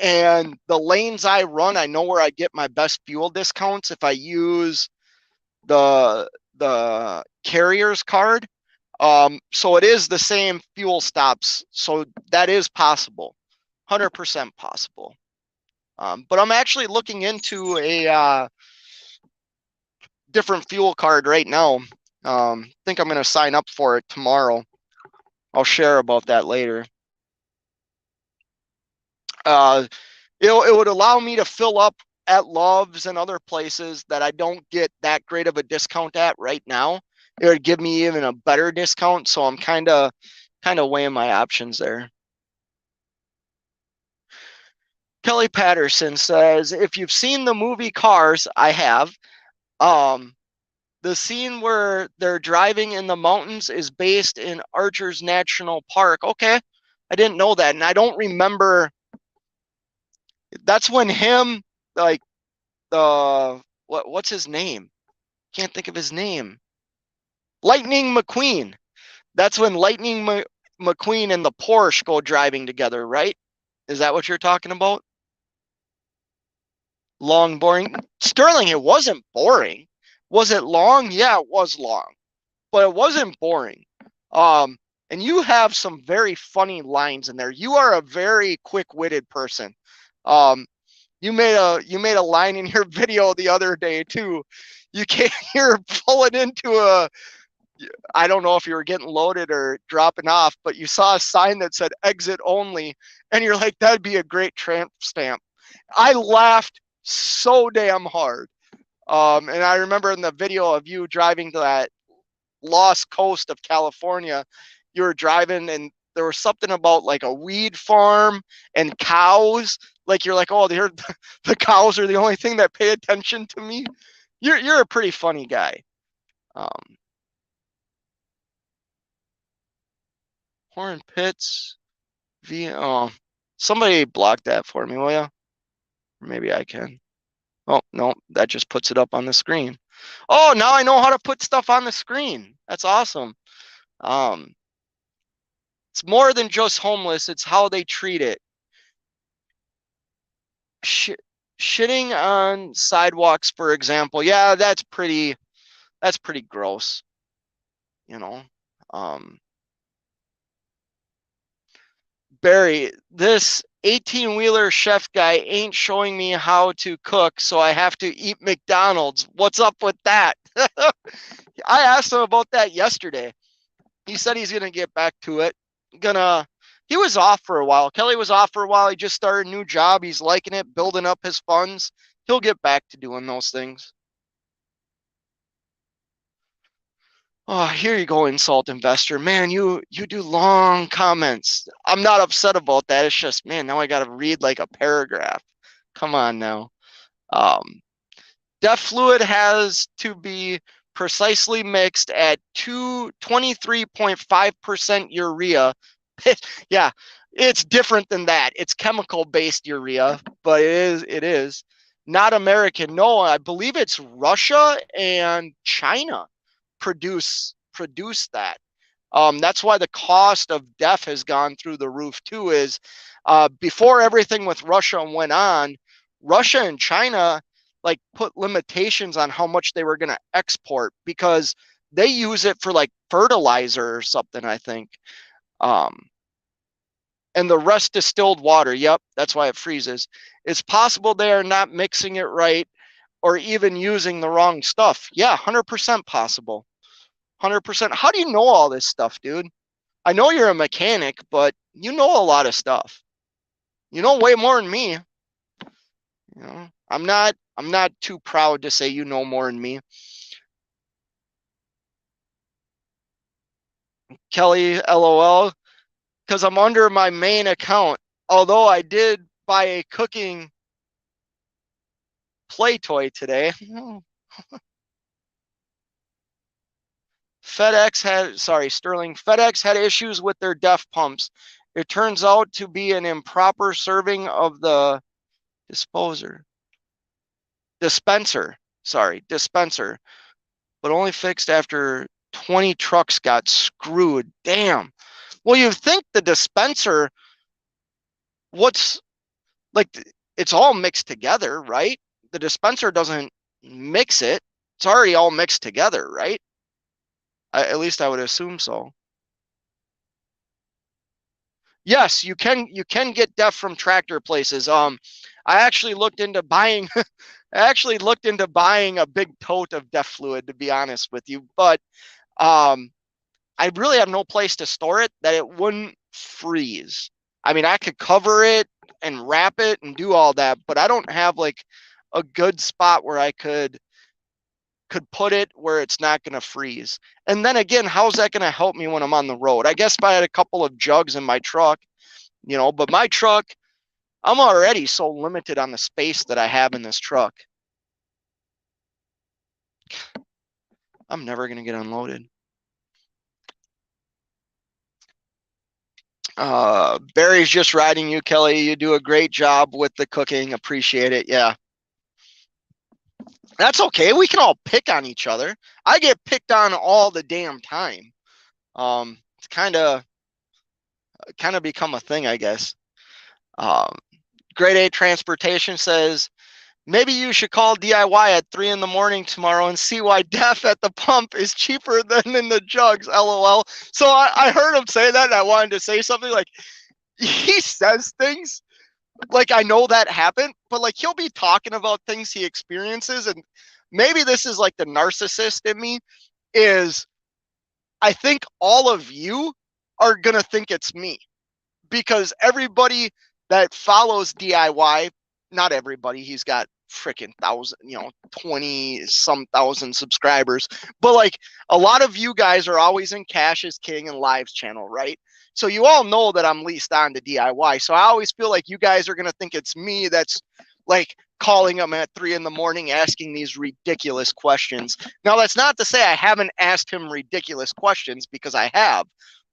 Speaker 1: and the lanes I run, I know where I get my best fuel discounts if I use the carrier's card. So it is the same fuel stops. So that is possible, 100% possible. But I'm actually looking into a different fuel card right now. Think I'm going to sign up for it tomorrow. I'll share about that later. It would allow me to fill up at Love's and other places that I don't get that great of a discount at right now. It would give me even a better discount, so I'm kind of weighing my options there. Kelly Patterson says, if you've seen the movie Cars, I have. The scene where they're driving in the mountains is based in Archer's National Park. Okay, I didn't know that, and I don't remember. That's when him, like, what's his name? Can't think of his name. Lightning McQueen. That's when Lightning McQueen and the Porsche go driving together, right? Is that what you're talking about? Long, boring. Sterling, it wasn't boring. Was it long? Yeah, it was long, but it wasn't boring. And you have some very funny lines in there. You are a very quick-witted person. You made a line in your video the other day too. You're pulling into a, I don't know if you were getting loaded or dropping off, but you saw a sign that said exit only, and you're like, that'd be a great tramp stamp. I laughed so damn hard. And I remember in the video of you driving to that lost coast of California, you were driving and there was something about like a weed farm and cows. Like you're like, oh, the cows are the only thing that pay attention to me. You're a pretty funny guy. Horn Pits, somebody block that for me, will ya? Maybe I can. Oh, no, that just puts it up on the screen. Oh, now I know how to put stuff on the screen. That's awesome. It's more than just homeless. It's how they treat it. Shitting on sidewalks, for example. Yeah, that's pretty gross. You know, Barry, this 18-wheeler chef guy ain't showing me how to cook, so I have to eat McDonald's. What's up with that? I asked him about that yesterday. He said he's gonna get back to it. He was off for a while. Kelly was off for a while. He just started a new job. He's liking it, building up his funds. He'll get back to doing those things. Oh, here you go, insult investor. Man, you do long comments. I'm not upset about that. It's just, man, now I got to read like a paragraph. Come on now. Def fluid has to be precisely mixed at 23.5% urea. Yeah, it's different than that. It's chemical-based urea, but it is not American. No, I believe it's Russia and China produce that. That's why the cost of DEF has gone through the roof too. Is before everything with Russia went on, Russia and China like put limitations on how much they were going to export because they use it for like fertilizer or something, I think. Um, and the rest distilled water. Yep, that's why it freezes. It's possible they are not mixing it right or even using the wrong stuff. Yeah, 100% possible. 100%. How do you know all this stuff, dude? I know you're a mechanic, but you know a lot of stuff. You know way more than me. You know, I'm not too proud to say you know more than me. Kelly, LOL, because I'm under my main account. Although I did buy a cooking play toy today. Sterling, FedEx had issues with their DEF pumps. It turns out to be an improper serving of the disposer. Dispenser, but only fixed after 20 trucks got screwed. Damn. Well, you think the dispenser, what's like, it's all mixed together, right? The dispenser doesn't mix it. It's already all mixed together, right? At least I would assume so. Yes, you can get DEF from tractor places. I actually looked into buying I actually looked into buying a big tote of DEF fluid, to be honest with you, but um I really have no place to store it that it wouldn't freeze. I mean, I could cover it and wrap it and do all that, but I don't have like a good spot where I could put it where it's not going to freeze. And then again, how's that going to help me when I'm on the road? I guess if I had a couple of jugs in my truck, but my truck, I'm already so limited on the space that I have in this truck. I'm never going to get unloaded. Barry's just riding you, Kelly. You do a great job with the cooking. Appreciate it. Yeah. That's okay. We can all pick on each other. I get picked on all the damn time. It's kind of become a thing, I guess. Um, Grade A Transportation says maybe you should call DIY at 3 in the morning tomorrow and see why DEF at the pump is cheaper than in the jugs. LOL. So I heard him say that, and I wanted to say something like he says things like I know that happened, but like he'll be talking about things he experiences, and maybe this is like the narcissist in me is I think all of you are gonna think it's me because everybody that follows DIY, not everybody, he's got freaking 20 some thousand subscribers, but like a lot of you guys are always in Cash is King and Live's channel, right? So you all know that I'm leased on to DIY. So I always feel like you guys are going to think it's me that's like calling them at 3 in the morning asking these ridiculous questions. Now, that's not to say I haven't asked him ridiculous questions because I have,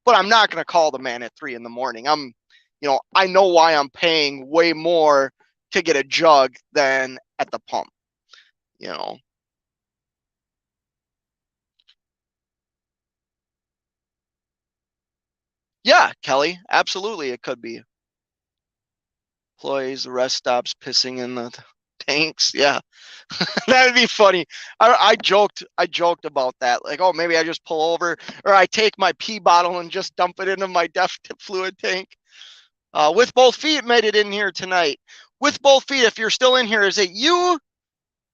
Speaker 1: but I'm not going to call the man at 3 in the morning. I know why I'm paying way more to get a jug than at the pump, you know. Yeah, Kelly, absolutely it could be. Employees, the rest stops pissing in the tanks. Yeah. That'd be funny. I joked about that. Like, oh, maybe I just pull over or I take my pee bottle and just dump it into my DEF fluid tank. With both feet made it in here tonight. With both feet, if you're still in here, is it you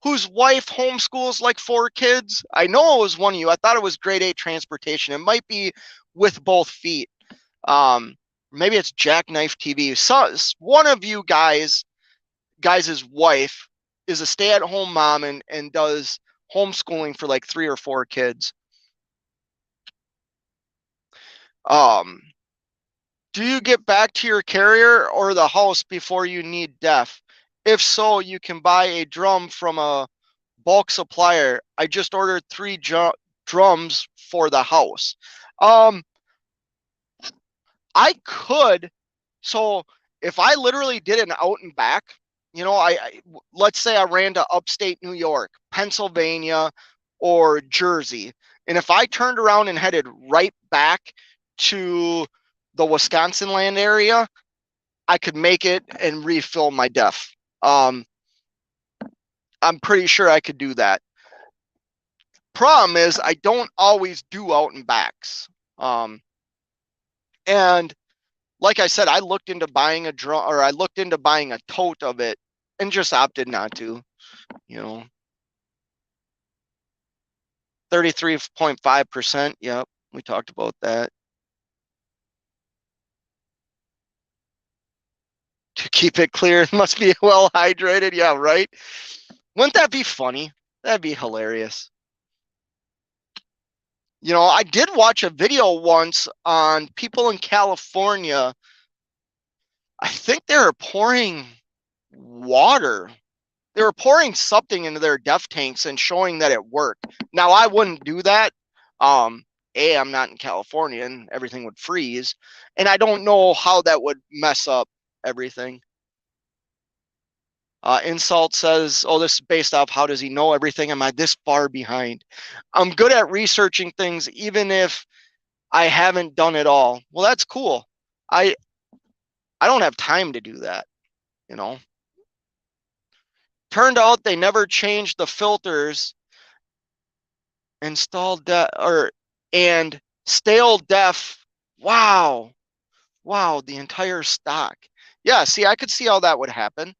Speaker 1: whose wife homeschools like 4 kids? I know it was one of you. I thought it was grade 8 transportation. It might be with both feet. Maybe it's Jackknife TV. So one of you guys' wife is a stay-at-home mom and does homeschooling for like 3 or 4 kids. Um, do you get back to your carrier or the house before you need DEF? If so, you can buy a drum from a bulk supplier. I just ordered 3 drums for the house. I could. So if I literally did an out and back, let's say I ran to upstate New York, Pennsylvania, or Jersey. And if I turned around and headed right back to the Wisconsin land area, I could make it and refill my DEF. I'm pretty sure I could do that. Problem is, I don't always do out and backs. And like I said, I looked into buying a drum, or I looked into buying a tote of it and just opted not to, 33.5%. Yep. We talked about that. To keep it clear, it must be well hydrated. Yeah, right. Wouldn't that be funny? That'd be hilarious. I did watch a video once on people in California. I think they were pouring water. They were pouring something into their DEF tanks and showing that it worked. Now, I wouldn't do that. I'm not in California and everything would freeze. And I don't know how that would mess up everything. Insult says, oh, this is based off how does he know everything? Am I this far behind? I'm good at researching things even if I haven't done it all. Well, that's cool. I don't have time to do that, Turned out they never changed the filters, installed and stale DEF. Wow, the entire stock. Yeah, see, I could see how that would happen.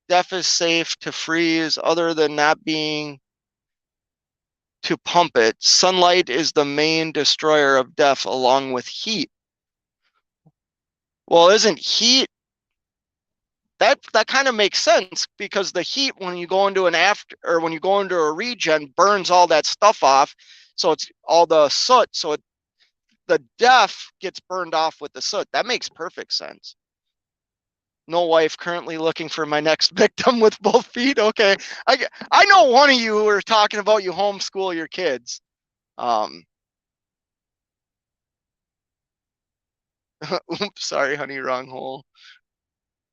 Speaker 1: DEF is safe to freeze other than not being to pump it. Sunlight is the main destroyer of DEF along with heat. Well, isn't heat that kind of makes sense because the heat when you go into when you go into a regen burns all that stuff off, so it's all the soot, so the DEF gets burned off with the soot. That makes perfect sense. No wife, currently looking for my next victim with both feet. Okay, I know one of you were talking about you homeschool your kids. Oops, sorry, honey, wrong hole.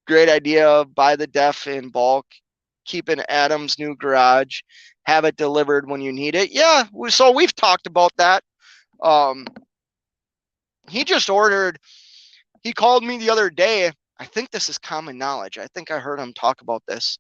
Speaker 1: Great idea. Buy the DEF in bulk. Keep in Adam's new garage. Have it delivered when you need it. Yeah, so we've talked about that. He just ordered. He called me the other day. I think this is common knowledge. I think I heard him talk about this.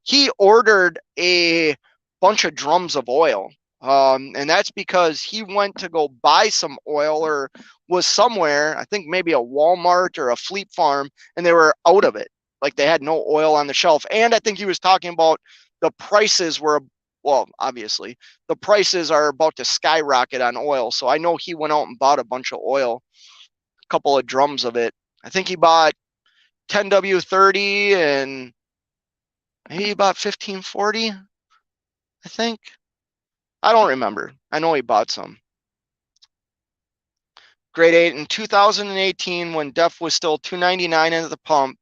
Speaker 1: He ordered a bunch of drums of oil. And that's because he went to go buy some oil or was somewhere, I think maybe a Walmart or a Fleet Farm, and they were out of it. Like they had no oil on the shelf. And I think he was talking about the prices were, well, obviously, the prices are about to skyrocket on oil. So I know he went out and bought a bunch of oil, a couple of drums of it. I think he bought 10W30 and maybe he bought 1540, I think. I don't remember. I know he bought some. Grade 8 in 2018 when DEF was still $2.99 at the pump,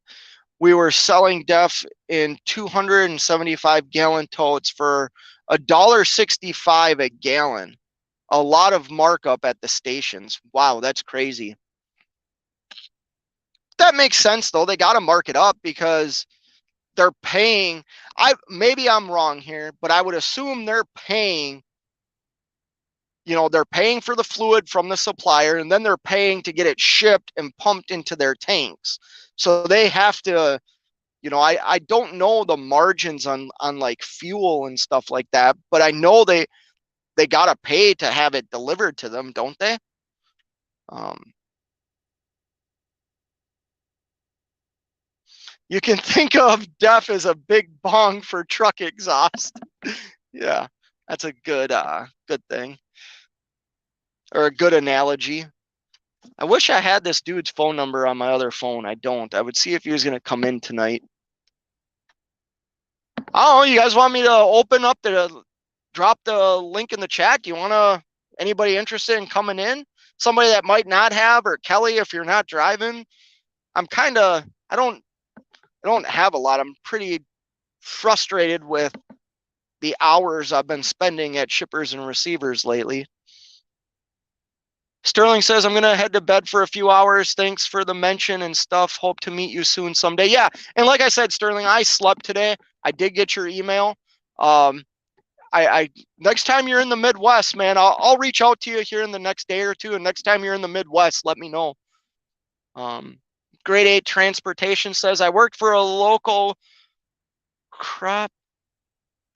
Speaker 1: we were selling DEF in 275 gallon totes for $1.65 a gallon. A lot of markup at the stations. Wow, that's crazy. That makes sense though. They got to mark it up because they're paying. Maybe I'm wrong here, but I would assume they're paying. They're paying for the fluid from the supplier, and then they're paying to get it shipped and pumped into their tanks. So they have to, I don't know the margins on like fuel and stuff like that, but I know they got to pay to have it delivered to them, don't they? You can think of DEF as a big bong for truck exhaust. Yeah, that's a good thing. Or a good analogy. I wish I had this dude's phone number on my other phone. I don't. I would see if he was going to come in tonight. I don't know. You guys want me to open up drop the link in the chat? Do you want to, anybody interested in coming in? Somebody that might not have, or Kelly, if you're not driving. I don't have a lot. I'm pretty frustrated with the hours I've been spending at shippers and receivers lately. Sterling says, I'm going to head to bed for a few hours. Thanks for the mention and stuff. Hope to meet you soon someday. Yeah. And like I said, Sterling, I slept today. I did get your email. I I next time you're in the Midwest, man, I'll reach out to you here in the next day or two. And next time you're in the Midwest, let me know. Grade 8 transportation says I worked for a local crop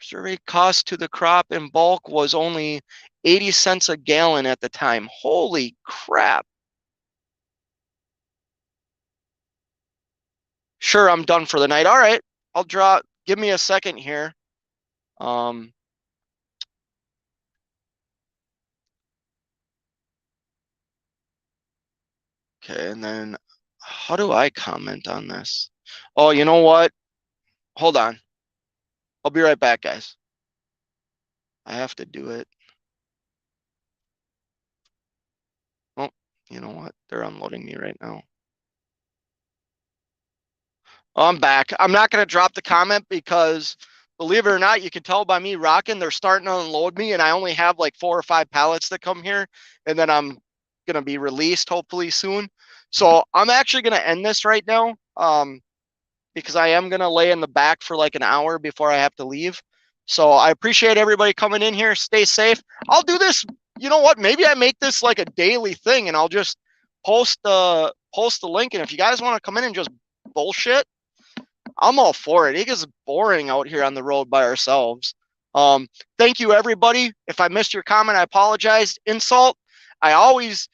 Speaker 1: survey. Cost to the crop in bulk was only 80 cents a gallon at the time. Holy crap. Sure, I'm done for the night. All right, I'll draw. Give me a second here. Okay, and then how do I comment on this? Oh, you know what? Hold on. I'll be right back, guys. I have to do it. Oh, you know what? They're unloading me right now. Oh, I'm back. I'm not going to drop the comment because believe it or not, you can tell by me rocking, they're starting to unload me and I only have like 4 or 5 pallets that come here and then I'm going to be released hopefully soon. So I'm actually going to end this right now because I am going to lay in the back for like an hour before I have to leave. So I appreciate everybody coming in here. Stay safe. I'll do this. You know what? Maybe I make this like a daily thing and I'll just post the link. And if you guys want to come in and just bullshit, I'm all for it. It gets boring out here on the road by ourselves. Thank you, everybody. If I missed your comment, I apologize. Insult. I always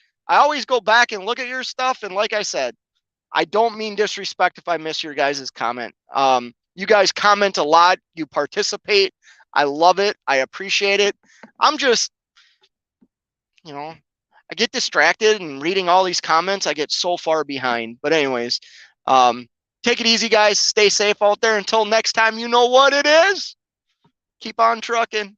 Speaker 1: go back and look at your stuff. And like I said, I don't mean disrespect if I miss your guys' comment. You guys comment a lot. You participate. I love it. I appreciate it. I'm just, I get distracted and reading all these comments. I get so far behind. But anyways, take it easy, guys. Stay safe out there. Until next time, you know what it is. Keep on trucking.